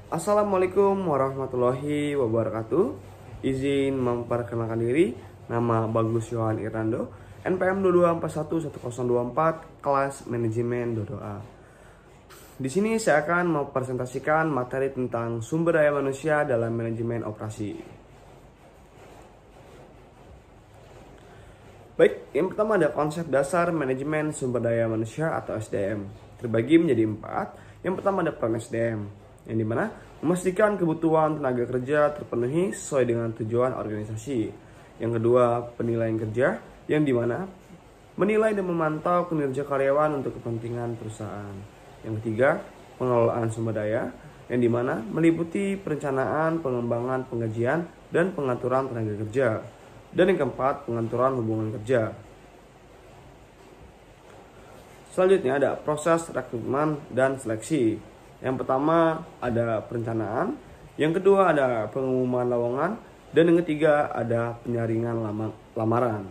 Assalamualaikum warahmatullahi wabarakatuh. Izin memperkenalkan diri, nama Bagus Yohan Irnando, NPM 22411024, kelas manajemen Dodoa. Di sini saya akan mempresentasikan materi tentang sumber daya manusia dalam manajemen operasi. Baik, yang pertama ada konsep dasar manajemen sumber daya manusia atau SDM. Terbagi menjadi 4. Yang pertama ada peran SDM, yang dimana memastikan kebutuhan tenaga kerja terpenuhi sesuai dengan tujuan organisasi. Yang kedua, penilaian kerja, yang dimana menilai dan memantau kinerja karyawan untuk kepentingan perusahaan. Yang ketiga, pengelolaan sumber daya, yang dimana meliputi perencanaan, pengembangan, penggajian, dan pengaturan tenaga kerja. Dan yang keempat, pengaturan hubungan kerja. Selanjutnya ada proses rekrutmen dan seleksi. Yang pertama ada perencanaan, yang kedua ada pengumuman lowongan, dan yang ketiga ada penyaringan lamaran.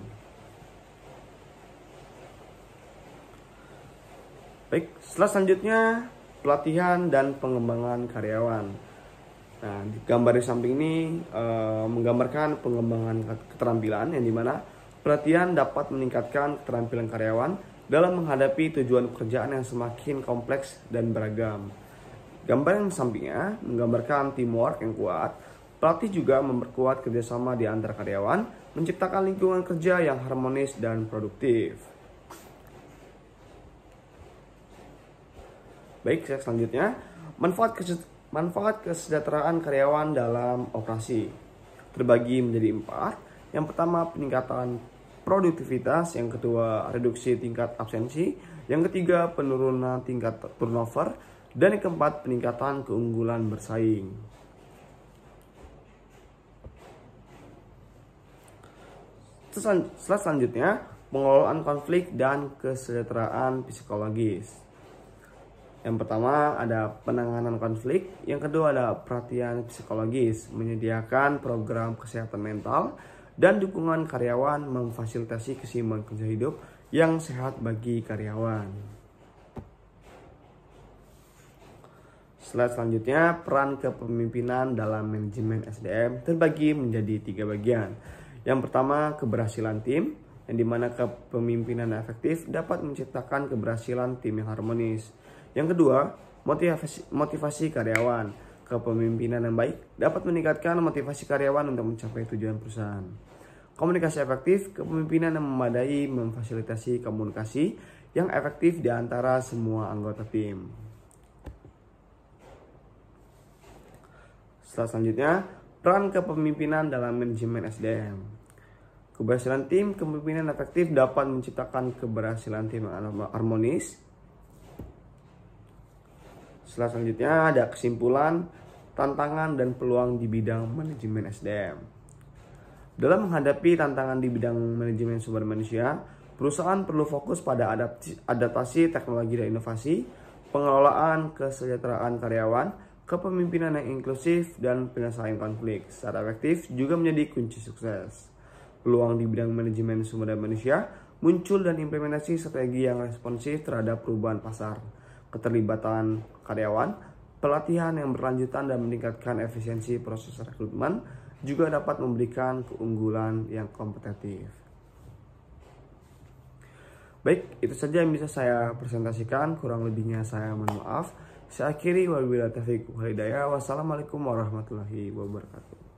Baik, selanjutnya pelatihan dan pengembangan karyawan. Nah, di gambar di samping ini menggambarkan pengembangan keterampilan, yang dimana pelatihan dapat meningkatkan keterampilan karyawan dalam menghadapi tujuan pekerjaan yang semakin kompleks dan beragam. Gambar yang sampingnya menggambarkan teamwork yang kuat. Pelatih juga memperkuat kerjasama di antara karyawan, menciptakan lingkungan kerja yang harmonis dan produktif. Baik, selanjutnya manfaat kesejahteraan karyawan dalam operasi terbagi menjadi 4. Yang pertama peningkatan produktivitas, yang kedua reduksi tingkat absensi, yang ketiga penurunan tingkat turnover, dan yang keempat peningkatan keunggulan bersaing. Selanjutnya pengelolaan konflik dan kesejahteraan psikologis. Yang pertama ada penanganan konflik, yang kedua ada perhatian psikologis, menyediakan program kesehatan mental dan dukungan karyawan, memfasilitasi keseimbangan kerja hidup yang sehat bagi karyawan. Slide selanjutnya, peran kepemimpinan dalam manajemen SDM terbagi menjadi 3 bagian. Yang pertama, keberhasilan tim, yang dimana kepemimpinan efektif dapat menciptakan keberhasilan tim yang harmonis. Yang kedua, motivasi karyawan. Kepemimpinan yang baik dapat meningkatkan motivasi karyawan untuk mencapai tujuan perusahaan. Komunikasi efektif, kepemimpinan yang memadai memfasilitasi komunikasi yang efektif di antara semua anggota tim. Selanjutnya, peran kepemimpinan dalam manajemen SDM. Keberhasilan tim, kepemimpinan efektif dapat menciptakan keberhasilan tim yang harmonis. Selanjutnya ada kesimpulan, tantangan dan peluang di bidang manajemen SDM. Dalam menghadapi tantangan di bidang manajemen sumber manusia, perusahaan perlu fokus pada adaptasi teknologi dan inovasi, pengelolaan kesejahteraan karyawan, kepemimpinan yang inklusif, dan penyelesaian konflik secara efektif juga menjadi kunci sukses. Peluang di bidang manajemen sumber daya manusia muncul dan implementasi strategi yang responsif terhadap perubahan pasar, keterlibatan karyawan, pelatihan yang berlanjutan dan meningkatkan efisiensi proses rekrutmen juga dapat memberikan keunggulan yang kompetitif. Baik, itu saja yang bisa saya presentasikan. Kurang lebihnya saya mohon maaf. Saya akhiri, wabillahi taufiq wal hidayah. Wassalamualaikum warahmatullahi wabarakatuh.